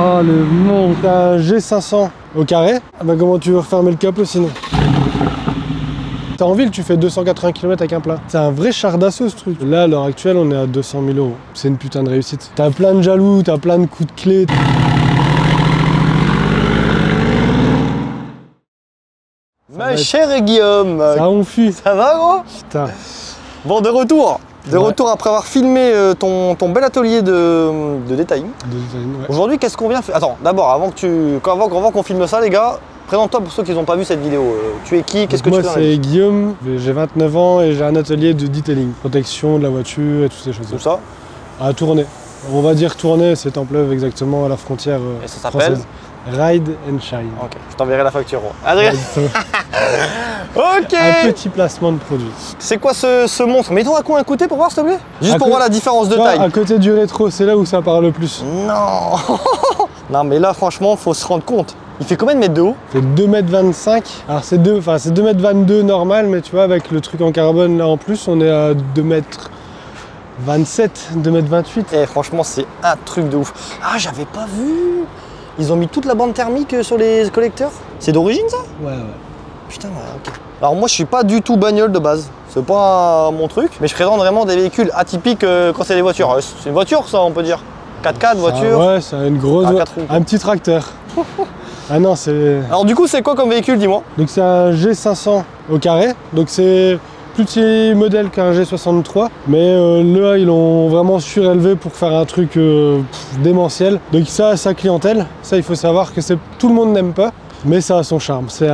Oh le monde. T'as un G500 au carré. Ah bah comment tu veux refermer le capot sinon? T'es en ville, tu fais 280 km avec un plein. C'est un vrai char d'assaut ce truc. Là, à l'heure actuelle, on est à 200 000 €. C'est une putain de réussite. T'as plein de jaloux, t'as plein de coups de clé. Ma chère Guillaume. Ça on fuit. Ça va gros? Putain. Bon, de retour. De retour après avoir filmé ton bel atelier de detailing. Ouais. Aujourd'hui, qu'est-ce qu'on vient faire? Attends, d'abord, avant qu'on filme ça, les gars, présente-toi pour ceux qui n'ont pas vu cette vidéo. Tu es qui? Qu'est-ce que tu fais? Moi, c'est Guillaume, j'ai 29 ans et j'ai un atelier de detailing. Protection de la voiture et toutes ces choses. Tout ça? À Tournai. On va dire Tournai, c'est Templeuve exactement à la frontière et ça s'appelle Ride and Shine. Ok, je t'enverrai la facture. Adrien. Ok. Un petit placement de produit. C'est quoi ce monstre? Mets-toi à combien coûté pour voir s'il te plaît? Juste pour voir la différence de taille. À côté du rétro, c'est là où ça part le plus. Non. Non mais là franchement, faut se rendre compte. Il fait combien de mètres de haut? C'est 2,25 m. Alors c'est 2,22 m normal, mais tu vois, avec le truc en carbone là en plus, on est à 2,27 m, 2,28 m. Et franchement, c'est un truc de ouf. Ah, j'avais pas vu. Ils ont mis toute la bande thermique sur les collecteurs. C'est d'origine ça? Ouais. Putain, ouais, ok. Alors moi, je suis pas du tout bagnole de base. C'est pas mon truc. Mais je présente vraiment des véhicules atypiques quand c'est des voitures. C'est une voiture ça, on peut dire. 4x4 voiture. Ouais, c'est une grosse. Un petit tracteur. Ah non, c'est. Alors du coup, c'est quoi comme véhicule, dis-moi? Donc c'est un G500 au carré. Donc c'est plus petit modèle qu'un G63. Mais là, ils l'ont vraiment surélevé pour faire un truc démentiel. Donc ça a sa clientèle. Ça, il faut savoir que tout le monde n'aime pas. Mais ça a son charme. C'est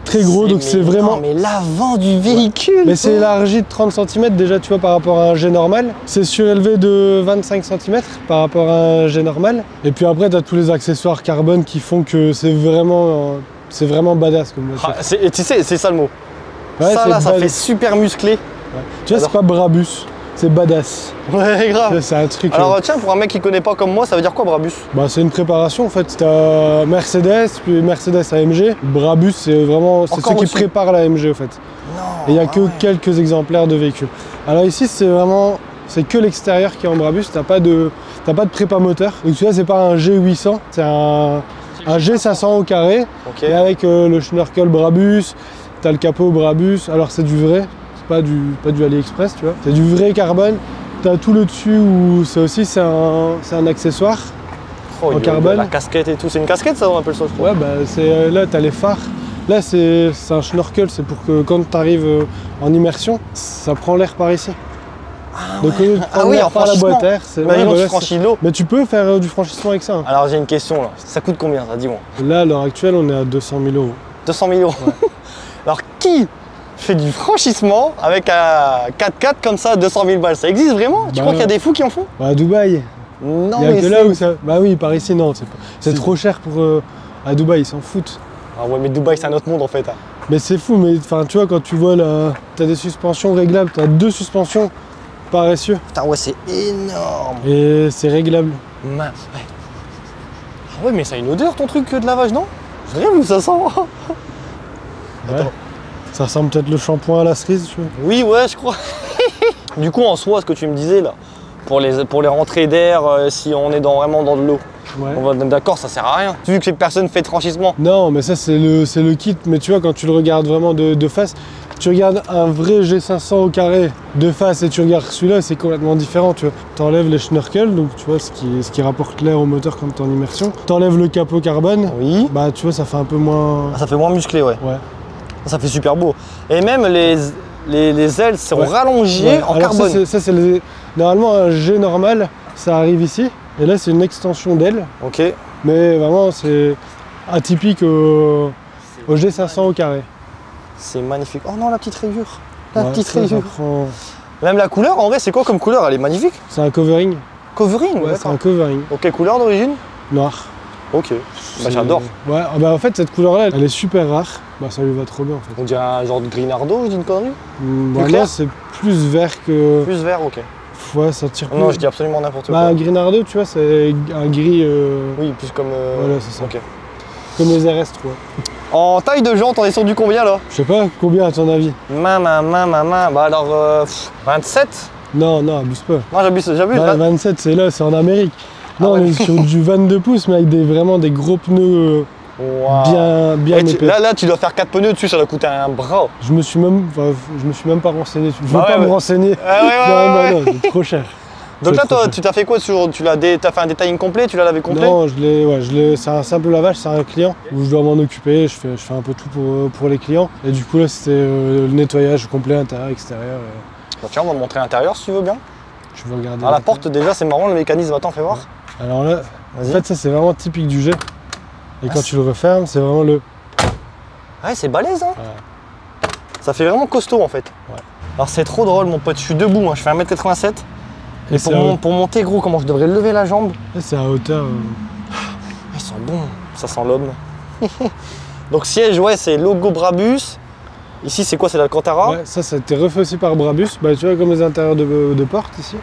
très gros, donc c'est vraiment. Non, mais l'avant du véhicule. Mais c'est élargi de 30 cm déjà, tu vois, par rapport à un G normal. C'est surélevé de 25 cm par rapport à un G normal. Et puis après, tu as tous les accessoires carbone qui font que c'est vraiment badass comme voiture. Ah, tu sais, c'est ça le mot. Ouais, ça là, ça fait super musclé. Ouais. Tu vois, c'est pas Brabus. C'est badass. Ouais, grave. C'est un truc. Alors tiens, pour un mec qui connaît pas comme moi, ça veut dire quoi Brabus? Bah c'est une préparation en fait. T'as Mercedes, puis Mercedes AMG. Brabus c'est vraiment ceux qui préparent la AMG en fait. Non. Et il n'y a que quelques exemplaires de véhicules. Alors ici c'est que l'extérieur qui est en Brabus. T'as pas de prépa moteur. Donc tu vois c'est pas un G800, c'est un G500 au carré. Okay. Et avec le schnorkel Brabus, t'as le capot Brabus. Alors c'est du vrai. Pas du AliExpress, tu vois. C'est du vrai carbone. T'as tout le dessus où c'est un accessoire en carbone. La casquette et tout, c'est une casquette ça on appelle ça je crois. Ouais bah là t'as les phares. Là c'est un schnorkel, c'est pour que quand t'arrives en immersion, ça prend l'air par ici. Ah, donc ouais. l'air par la boîte air, c'est. Imaginons tu franchis l'eau. Mais tu peux faire du franchissement avec ça. Hein. Alors j'ai une question là. Ça coûte combien ça, dis-moi? Là à l'heure actuelle on est à 200 000 €. 200 000 €. Ouais. Alors qui fait du franchissement avec un 4x4 comme ça, 200 000 balles? Ça existe vraiment? Tu crois qu'il y a des fous qui en font? Bah à Dubaï. Non, il y a que là où ça. Bah oui, par ici non, c'est trop cher pour. À Dubaï, ils s'en foutent. Ah ouais, mais Dubaï c'est un autre monde en fait. Hein. Mais c'est fou, mais enfin tu vois quand tu vois là, t'as des suspensions réglables, t'as 2 suspensions par essieu. Putain ouais c'est énorme. Et c'est réglable. Mince. Ouais. Ah ouais mais ça a une odeur ton truc de lavage non? Je dirais où ça sent. Ouais. Attends. Ça ressemble peut-être le shampoing à la cerise, tu vois. Oui, ouais, je crois. Du coup, en soi, ce que tu me disais là, pour les rentrées d'air, si on est vraiment dans de l'eau, on va d'accord, ça sert à rien. Vu que personne fait de franchissement. Non, mais ça c'est le kit. Mais tu vois, quand tu le regardes vraiment de face, tu regardes un vrai G500 au carré de face et tu regardes celui-là, c'est complètement différent. Tu vois, t'enlèves les schnorkels, donc tu vois ce qui rapporte l'air au moteur quand t'es en immersion. T'enlèves le capot carbone. Oui. Bah tu vois, ça fait un peu moins. Ah, ça fait moins musclé, ouais. Ouais. Ça fait super beau. Et même les ailes sont rallongées en carbone. Ça, c'est normalement un G normal, ça arrive ici. Et là, c'est une extension d'aile. Ok. Mais vraiment, c'est atypique au G500 au carré. C'est magnifique. Oh non, la petite rayure. La petite rayure. Même la couleur, en vrai, c'est quoi comme couleur? Elle est magnifique. C'est un covering. Covering? Ouais, c'est un covering. Ok, couleur d'origine? Noir. Ok, bah, j'adore. Ouais, bah en fait cette couleur-là, elle est super rare. Bah ça lui va trop bien en fait. On dirait un genre de Grinardo, je dis une connerie? Bah là c'est plus vert que... Plus vert, ok. Ouais, ça tire plus. Non, je dis absolument n'importe quoi. Bah un Grinardo, tu vois, c'est un gris... Oui, plus comme... Voilà, c'est ça. Ok. Comme les RS3. En taille de jante, on est sur du combien là? Je sais pas, combien à ton avis? Bah alors... 27? Non, abuse pas. Moi j'abuse. Bah, 27, c'est là, c'est en Amérique. Non, on est sur du 22 pouces, mais avec vraiment des gros pneus bien épais. Là, tu dois faire 4 pneus dessus, ça doit coûter un bras. Je me suis même pas renseigné. Je veux pas me renseigner. Ouais. Non, c'est trop cher. Donc là, toi, tu t'as fait quoi sur... T'as fait un detailing complet, tu l'as lavé complet? Non, c'est un simple lavage, c'est un client où je dois m'en occuper, je fais un peu tout pour les clients. Et du coup là, c'était le nettoyage complet intérieur, extérieur. Bah, tiens, on va montrer l'intérieur si tu veux bien. Tu veux regarder. La porte déjà, c'est marrant le mécanisme, attends, fais voir. Ouais. Alors là, en fait, ça c'est vraiment typique du jet. Et quand tu le refermes, c'est vraiment le... Ouais, c'est balèze, hein. Ouais. Ça fait vraiment costaud en fait. Ouais. Alors c'est trop drôle mon pote, je suis debout, moi je fais 1m87. Et pour monter gros, comment je devrais lever la jambe? C'est à hauteur. Ils sont bons, ça sent l'homme. Donc siège, ouais, c'est logo Brabus. Ici c'est quoi, c'est l'Alcantara? Ouais, ça a été refait aussi par Brabus. Bah tu vois comme les intérieurs de porte ici.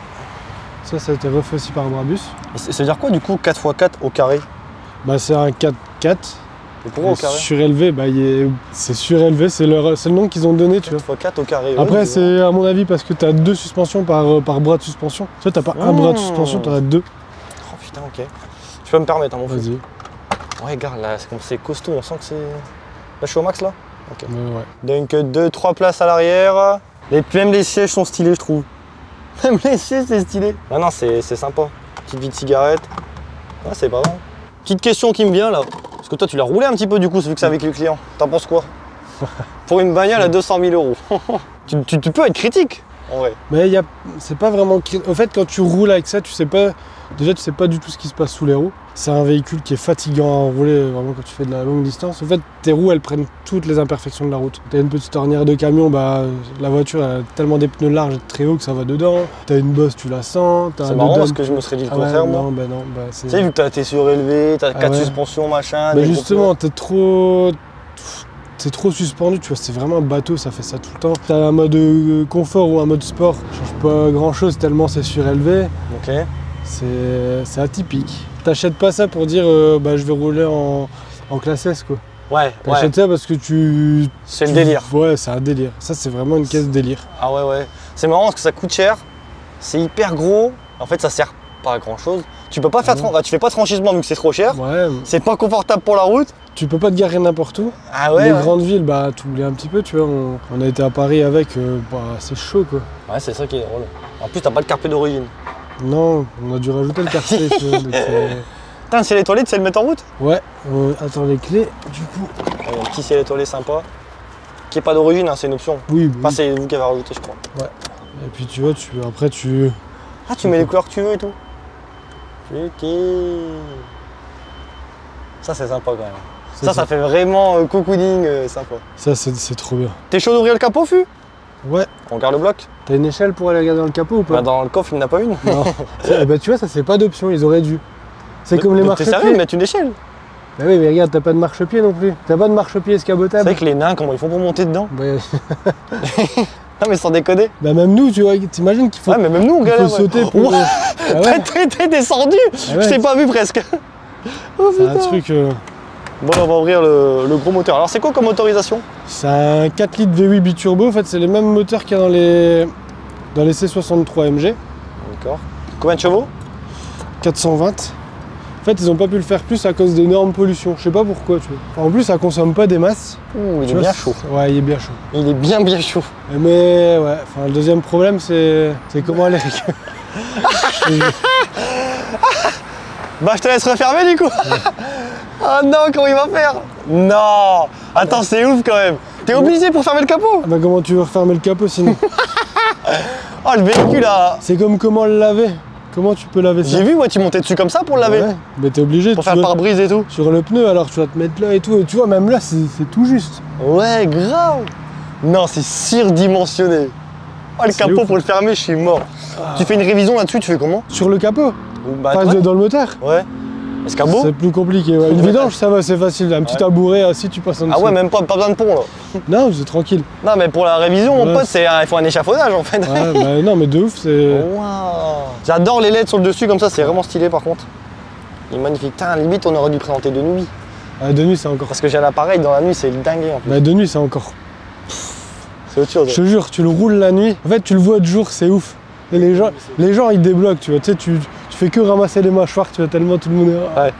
Ça a été refait aussi par Brabus. Ça veut dire quoi du coup 4x4 au carré? Bah c'est un 4x4. Et pourquoi au carré? Surélevé, bah c'est surélevé, c'est le nom qu'ils ont donné, tu vois. 4x4 au carré. Après, c'est à mon avis parce que tu as 2 suspensions par bras de suspension. Tu vois, t'as pas un bras de suspension, tu en as 2. Oh putain, ok. Je peux me permettre, hein, mon fou. Vas-y. Ouais, regarde, là, c'est costaud, on sent que c'est. Là, je suis au max là? Ok. Ouais. Donc 2-3 places à l'arrière. Même les sièges sont stylés, je trouve. Même les sièges, c'est stylé. Ah non, c'est sympa. Petite vie de cigarette. Ah, c'est pas mal. Petite question qui me vient là. Parce que toi, tu l'as roulé un petit peu du coup, vu que c'est avec le client. T'en penses quoi? Pour une bagnole à 200 000 €. tu peux être critique, en vrai. Mais c'est pas vraiment... En fait, quand tu roules avec ça, tu sais pas... Déjà, tu sais pas du tout ce qui se passe sous les roues. C'est un véhicule qui est fatigant à rouler, vraiment, quand tu fais de la longue distance. En fait, tes roues, elles prennent toutes les imperfections de la route. T'as une petite ornière de camion, bah, la voiture a tellement des pneus larges et très hauts que ça va dedans. T'as une bosse, tu la sens. C'est marrant parce que je me serais dit le contraire, moi. Non, tu sais, vu que t'es surélevé, t'as 4 suspensions, machin. Mais justement, t'es trop suspendu, tu vois, c'est vraiment un bateau, ça fait ça tout le temps. T'as un mode confort ou un mode sport, ça change pas grand chose tellement c'est surélevé. Ok. C'est atypique. T'achètes pas ça pour dire bah je vais rouler en classe S quoi. Ouais. T'achètes ça parce que c'est le délire. Ouais, c'est un délire. Ça c'est vraiment une caisse délire. Ah ouais. C'est marrant parce que ça coûte cher, c'est hyper gros, en fait ça sert pas à grand chose. Tu peux pas faire tu fais pas de franchissement vu que c'est trop cher. Ouais. C'est pas confortable pour la route. Tu peux pas te garer n'importe où. Ah ouais. Les grandes villes, bah tu oublies un petit peu, tu vois. On a été à Paris avec, bah c'est chaud quoi. Ouais, c'est ça qui est drôle. En plus t'as pas de carpé d'origine. Non, on a dû rajouter le carpé. T'as un ciel étoilé, tu sais le mettre en route? Ouais, attends les clés, du coup. Il y a un petit ciel étoilé sympa. Qui est pas d'origine, hein, c'est une option. Oui. Enfin, c'est vous qui avez rajouté, je crois. Ouais. Et puis tu vois, après tu. Ah, tu mets les couleurs que tu veux et tout. Ok. Ça, c'est sympa quand même. Ça fait vraiment cocooning sympa. Ça, c'est trop bien. T'es chaud d'ouvrir le capot, Fu? Ouais. On regarde le bloc? T'as une échelle pour aller regarder dans le capot ou pas? Bah dans le coffre, il n'y en a pas une. Non. Bah tu vois, ça c'est pas d'option, ils auraient dû. C'est comme les marchepieds. T'es sérieux de mettre une échelle? Bah oui, mais regarde, t'as pas de marchepied non plus. T'as pas de marchepied escabotable. C'est vrai que les nains, comment ils font pour monter dedans? Ouais. Non mais sans déconner. Bah même nous, tu vois, t'imagines qu'il faut. Ouais, mais même nous on galère. Il faut sauter pour. Ah ouais. T'es descendu. Ah ouais. Je t'ai pas vu presque. Oh, c'est un truc. Bon, on va ouvrir le gros moteur. Alors c'est quoi comme motorisation? C'est un 4 litres V8 biturbo. En fait, c'est les mêmes moteurs qu'il y a dans les C63 MG. D'accord. Combien de chevaux? 420. En fait, ils n'ont pas pu le faire plus à cause d'énormes pollutions. Je sais pas pourquoi, tu vois. Enfin, en plus, ça consomme pas des masses. Ouh, il est bien chaud. Ouais, il est bien chaud. Il est bien chaud. Mais ouais, enfin, le deuxième problème, c'est comment aller. Bah, je te laisse refermer du coup. Ah non, comment il va faire? Non. Attends, c'est ouf quand même. T'es obligé pour fermer le capot? Bah, comment tu veux refermer le capot sinon? Oh, le véhicule là. C'est comme comment le laver. Comment tu peux laver ça? J'ai vu, ouais, tu montais dessus comme ça pour le laver. Ouais, mais t'es obligé. Pour faire le pare-brise et tout. Sur le pneu, alors tu vas te mettre là et tout. Et tu vois, même là, c'est tout juste. Ouais, grave. Non, c'est surdimensionné. Oh, le capot, pour le fermer, je suis mort. Ah. Tu fais une révision là-dessus, tu fais comment? Sur le capot? Bah, dans le moteur? Ouais. Escabeau? C'est plus compliqué. Ouais. Une vidange, ça va, c'est facile. Un petit tabouret, assis, tu passes en dessous. Ah ouais, même pas besoin de pont là. Non, c'est tranquille. Non, mais pour la révision, mon pote, il faut un échafaudage en fait. Ouais, bah, non, mais de ouf, c'est. Wow. J'adore les LED sur le dessus comme ça, c'est vraiment stylé par contre. Il est magnifique. Putain, limite, on aurait dû présenter de nuit. Ah, de nuit, c'est encore. Parce que j'ai un appareil dans la nuit, c'est dingue en plus. Bah, de nuit, c'est encore. C'est autre chose. Je te jure, tu le roules la nuit. En fait, tu le vois de jour, c'est ouf. Et les gens, ils débloquent, tu vois. Tu sais, tu fais que ramasser les mâchoires, tu vois, tellement tout le monde est... Ouais.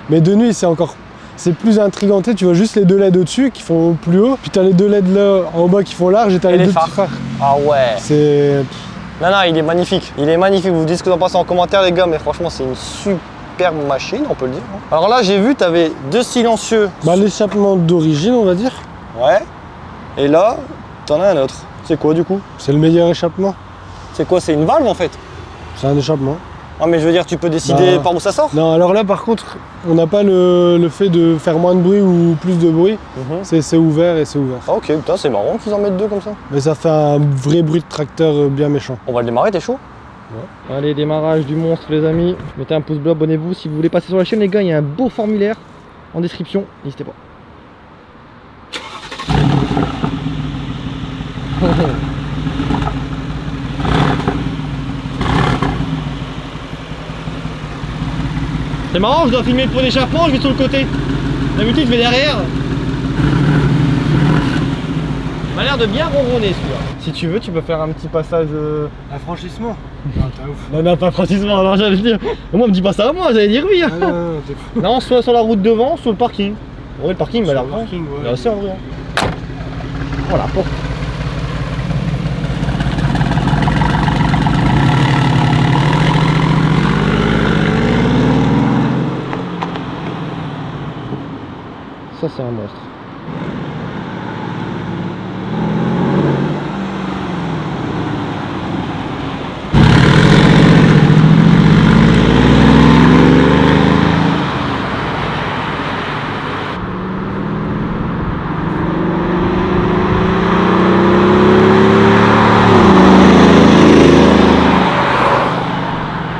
Mais de nuit, c'est encore... C'est plus intriganté, tu vois juste les deux LED au-dessus qui font plus haut, puis t'as les deux LED là en bas qui font large et t'as les deux petits phares. Ah ouais. C'est... Non, non, il est magnifique. Il est magnifique. Vous me dites ce que vous en pensez en commentaire, les gars, mais franchement, c'est une superbe machine, on peut le dire. Alors là, j'ai vu, t'avais deux silencieux. Bah, l'échappement d'origine, on va dire. Ouais. Et là, t'en as un autre. C'est quoi du coup? C'est le meilleur échappement. C'est quoi? C'est une valve en fait? C'est un échappement. Ah, mais je veux dire, tu peux décider par où ça sort? Non, alors là, par contre, on n'a pas le fait de faire moins de bruit ou plus de bruit. C'est ouvert et c'est ouvert. Ah, ok, putain, c'est marrant qu'ils en mettent deux comme ça. Mais ça fait un vrai bruit de tracteur bien méchant. On va le démarrer, t'es chaud? Ouais. Allez, démarrage du monstre, les amis. Mettez un pouce bleu, abonnez-vous. Si vous voulez passer sur la chaîne, les gars, il y a un beau formulaire en description. N'hésitez pas. C'est marrant, je dois filmer le pot d'échappement, je vais sur le côté. D'habitude, je vais derrière. Il m'a l'air de bien ronronner celui-là. Si tu veux, tu peux faire un petit passage. Un franchissement? Non, non, pas franchissement, alors j'allais dire. Moi, me dis pas ça à moi, j'allais dire oui. Hein. Non, t'es fou. Non, soit sur la route devant, soit le parking. Ouais, le parking m'a l'air grand. Ouais. Il est assez en vrai. Hein. Voilà, porte. Ça, c'est un monstre.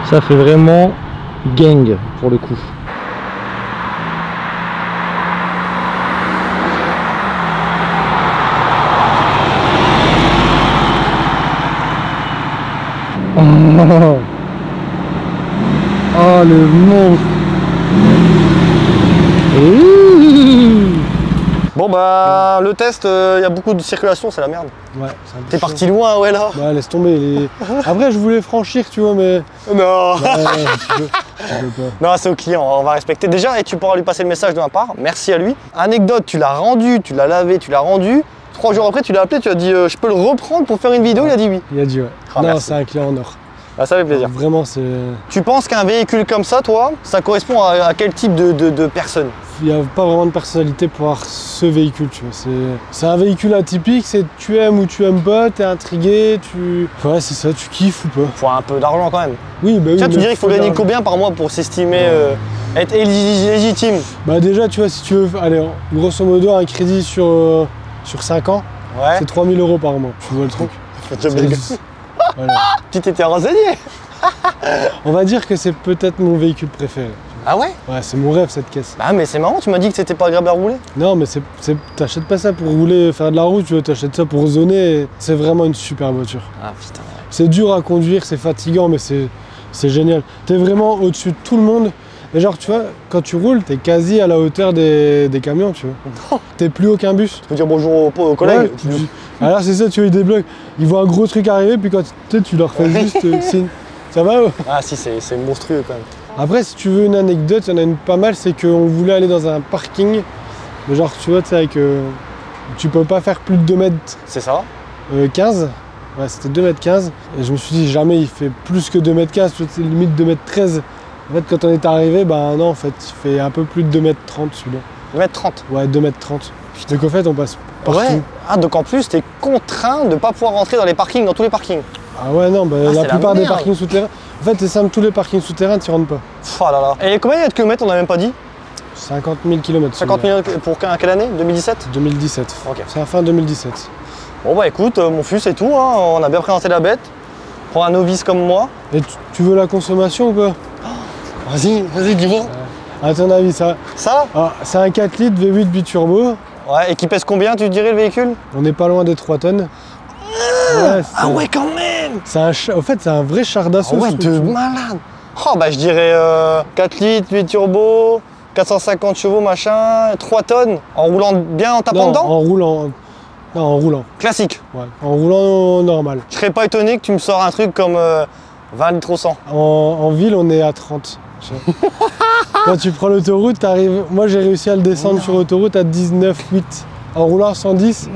Ça fait vraiment gang pour le coup. Oh le monstre. Bon bah le test, il y a beaucoup de circulation, c'est la merde. Ouais, T'es parti loin, ouais là. Ouais, laisse tomber. Après, je voulais franchir, tu vois, mais... Non. tu peux pas. Non, c'est au client, on va respecter. Déjà, et tu pourras lui passer le message de ma part, merci à lui. Anecdote, tu l'as rendu, tu l'as lavé, tu l'as rendu. 3 jours après, tu l'as appelé, tu as dit je peux le reprendre pour faire une vidéo, il a dit oui. Il a dit ouais. Ah, non, merci. c'est un client en or. Ah, ça fait plaisir. Vraiment, c'est... Tu penses qu'un véhicule comme ça, toi, ça correspond à quel type de personne? Il n'y a pas vraiment de personnalité pour avoir ce véhicule, tu vois. C'est un véhicule atypique, c'est tu aimes ou tu aimes pas, t'es intrigué, tu... Ouais, c'est ça, tu kiffes ou pas. Faut un peu d'argent quand même. Oui, bah oui. Tiens, tu mais dirais qu'il faut gagner combien par mois pour s'estimer être légitime? Bah déjà, tu vois, si tu veux, allez, grosso modo, un crédit sur 5 ans, Ouais. c'est 3 000 € par mois, tu vois le truc. Voilà. Tu t'étais renseigné? On va dire que c'est peut-être mon véhicule préféré. Ah ouais? Ouais, c'est mon rêve cette caisse. Bah mais c'est marrant, tu m'as dit que c'était pas agréable à rouler. Non, mais t'achètes pas ça pour rouler, faire de la route, tu vois, t'achètes ça pour zoner. C'est vraiment une super voiture. Ah putain. C'est dur à conduire, c'est fatigant, mais c'est génial. T'es vraiment au-dessus de tout le monde. Et genre, tu vois, quand tu roules, t'es quasi à la hauteur des camions, tu vois. T'es plus aucun bus. Tu peux dire bonjour aux collègues. Ouais, alors c'est ça, tu vois, ils débloquent. Ils voient un gros truc arriver, puis quand tu leur fais juste signe. Ça va? Ah si, c'est monstrueux quand même. Après, si tu veux une anecdote, il y en a une pas mal, c'est qu'on voulait aller dans un parking. Mais genre, tu vois, tu sais, avec... tu peux pas faire plus de 2 mètres C'est ça? 15. Ouais, c'était 2 mètres 15. Et je me suis dit, jamais il fait plus que 2 mètres 15, tu vois, c'est limite 2 mètres 13. En fait, quand on est arrivé, bah non, en fait, il fait un peu plus de 2 mètres 30 celui-là. 2m30. Ouais, 2 mètres 30. Donc en fait, on passe partout. Ouais. Ah donc en plus, t'es contraint de pas pouvoir rentrer dans les parkings, dans tous les parkings. Ah ouais, non, bah, Ah, la c'est la plupart des merde. parkings souterrains. En fait, c'est simple, tous les parkings souterrains, tu rentres pas. Oh là là. Et combien il y a de kilomètres, on a même pas dit? 50 000 km. 50 000 pour quelle année? 2017? 2017. Ok. C'est la fin 2017. Bon bah écoute, mon fils c'est tout, hein. On a bien présenté la bête. Pour un novice comme moi. Et tu veux la consommation ou pas? Vas-y, dis-moi. À ton avis, ça? Ça? Ah, c'est un 4 litres V8 biturbo. Ouais, et qui pèse combien, tu dirais, le véhicule? On n'est pas loin des 3 tonnes. Ouais, Ah ouais, quand même! c'est en fait, c'est un vrai char d'assaut. Ah ouais, ce de truc. malade! Oh bah je dirais 4 litres, 8 turbo, 450 chevaux, machin, 3 tonnes, en roulant bien, en tapant Non, dedans? en roulant. Non, en roulant. Classique. Ouais. En roulant normal. Je serais pas étonné que tu me sors un truc comme 20 litres au 100. En ville, on est à 30. Tu vois. Quand tu prends l'autoroute, t'arrives. Moi, j'ai réussi à le descendre sur autoroute à 19,8 en roulant à 110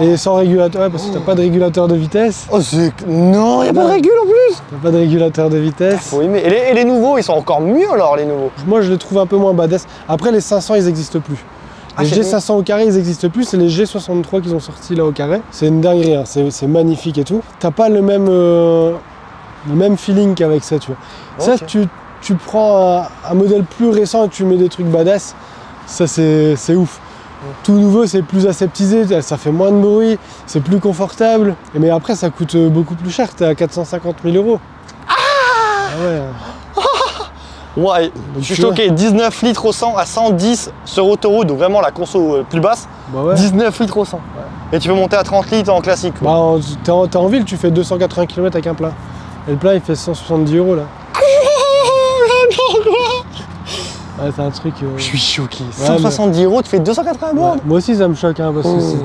et sans régulateur. Ouais, parce que t'as pas de régulateur de vitesse. Oh, c'est. Non, y a pas de régule en plus. T'as pas de régulateur de vitesse. Faut aimer. Et les nouveaux, ils sont encore mieux alors, les nouveaux. Moi, je les trouve un peu moins badass. Après, les 500, ils n'existent plus. Ah, Les j'ai G500 au carré, ils n'existent plus. C'est les G63 qu'ils ont sortis là au carré. C'est une dinguerie, hein. C'est magnifique et tout. T'as pas le même feeling qu'avec ça, tu vois. Ok. Ça, tu prends un modèle plus récent et tu mets des trucs badass, ça c'est ouf. Tout nouveau, c'est plus aseptisé, ça fait moins de bruit, c'est plus confortable. Mais après, ça coûte beaucoup plus cher. T'es à 450 000 €. Ah ouais. Ouais, je suis choqué. 19 litres au 100 à 110 sur autoroute, donc vraiment la conso plus basse. Bah ouais. 19 litres au 100. Et tu peux monter à 30 litres en classique. Bah, t'es en ville, tu fais 280 km avec un plein. Et le plein, il fait 170 € là. Ouais, c'est un truc. Je suis choqué. Ouais, 170 €, tu fais 280 bornes. Ouais, moi aussi, ça me choque, hein, parce que c'est.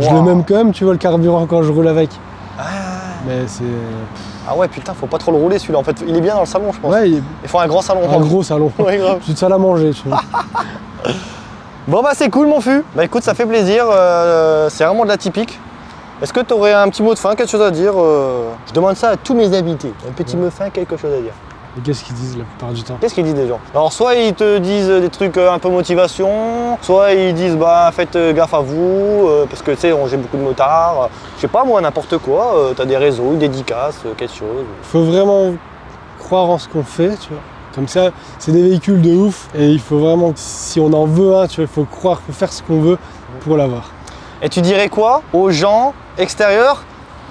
Je Wow. le même quand même, tu vois, le carburant quand je roule avec. Ah. Mais c'est. Ah ouais, putain, faut pas trop le rouler celui-là. En fait, il est bien dans le salon, je pense. Ouais, Il faut un grand salon. un gros salon. Ouais, grave. Petite salle à manger, tu vois. Bon bah c'est cool mon fût. Bah écoute, ça fait plaisir. C'est vraiment de la typique. Est-ce que tu aurais un petit mot de fin, quelque chose à dire Je demande ça à tous mes invités. Un petit mot de fin, quelque chose à dire. Et qu'est-ce qu'ils disent la plupart du temps? Qu'est-ce qu'ils disent les gens? Alors soit ils te disent des trucs un peu motivation, soit ils disent bah faites gaffe à vous, parce que tu sais, j'ai beaucoup de motards, je sais pas moi, n'importe quoi, t'as des réseaux, une dédicace, quelque chose. Il faut vraiment croire en ce qu'on fait, tu vois. Comme ça, c'est des véhicules de ouf et il faut vraiment, si on en veut un, tu vois, il faut croire, il faut faire ce qu'on veut pour l'avoir. Et tu dirais quoi aux gens extérieurs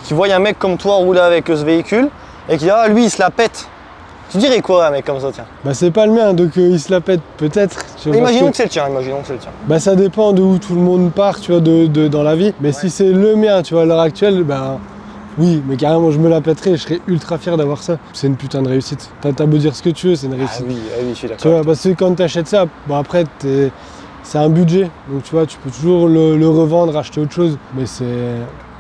qui voient un mec comme toi rouler avec ce véhicule et qui disent ah lui il se la pète? Tu dirais quoi à un mec comme ça, tiens? Bah c'est pas le mien, donc il se la pète peut-être. tu vois, Imaginons parce que c'est le tien, imaginons que c'est le tien. bah ça dépend de où tout le monde part, tu vois, dans la vie. Mais si c'est le mien, tu vois, à l'heure actuelle, bah oui, mais carrément je me la pèterais et je serais ultra fier d'avoir ça. C'est une putain de réussite. T'as beau dire ce que tu veux, c'est une Ah réussite. oui, je suis Tu d'accord. vois, parce que quand t'achètes ça, bon après c'est un budget. Donc tu vois, tu peux toujours le revendre, acheter autre chose. Mais c'est.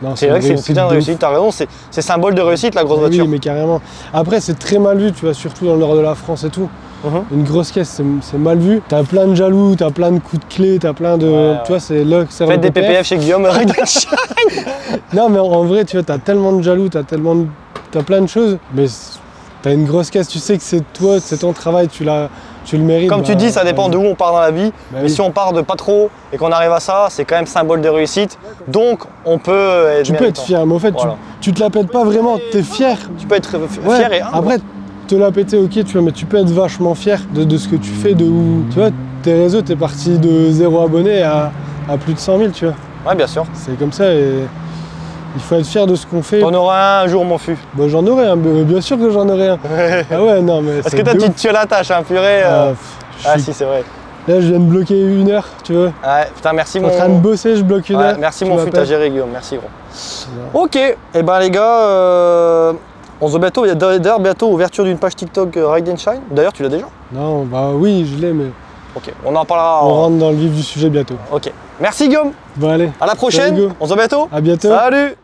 Non, C'est vrai que c'est une putain de ouf. réussite, t'as raison, c'est symbole de réussite la grosse Oui, voiture. mais carrément. Après, c'est très mal vu, tu vois, surtout dans le nord de la France et tout. Mhm. Une grosse caisse, c'est mal vu. T'as plein de jaloux, t'as plein de coups de clé, t'as plein de. Ouais, tu vois, c'est là que sert Faites le des PPF chez Guillaume. Non, mais en vrai, tu vois, t'as tellement de jaloux, t'as plein de choses. Mais t'as une grosse caisse, tu sais que c'est toi, c'est ton travail, tu le mérites. Comme tu dis, ça dépend de où on part dans la vie. Bah mais oui. si on part de pas trop et qu'on arrive à ça, c'est quand même symbole de réussite. Donc on peut être Tu peux être méritant. fier, mais au fait, Voilà. tu te la pètes pas vraiment, t'es fier. Tu peux être Ouais, fier et humble. après, te la péter, ok, tu vois, mais tu peux être vachement fier de ce que tu fais, de où. Tu vois, tes réseaux, t'es parti de 0 abonnés à plus de 100 000, tu vois. Ouais, bien sûr. C'est comme ça et il faut être fier de ce qu'on fait. T'en auras un jour, mon fût. Bah, j'en aurai un, bien sûr que j'en aurai un. Ah ouais, non, mais. Parce que toi, tu as la tâche, hein, purée. Ah, si, c'est vrai. Là, je viens de bloquer 1 heure, tu vois. Ouais, putain, merci, Je suis en train de bosser, je bloque 1 Ouais, heure. merci, tu mon fût, t'as m'appelles. géré, Guillaume. Merci, gros. Voilà. Ok, et ben les gars, on se voit bientôt. Il y a d'ailleurs bientôt ouverture d'une page TikTok Ride and Shine. D'ailleurs, tu l'as déjà? Non, bah oui, je l'ai, mais Ok, on en parlera. on rentre dans le vif du sujet bientôt. Ok. Merci, Guillaume. Bon, allez. À la prochaine. Salut, Hugo. On se voit bientôt. À bientôt. Salut.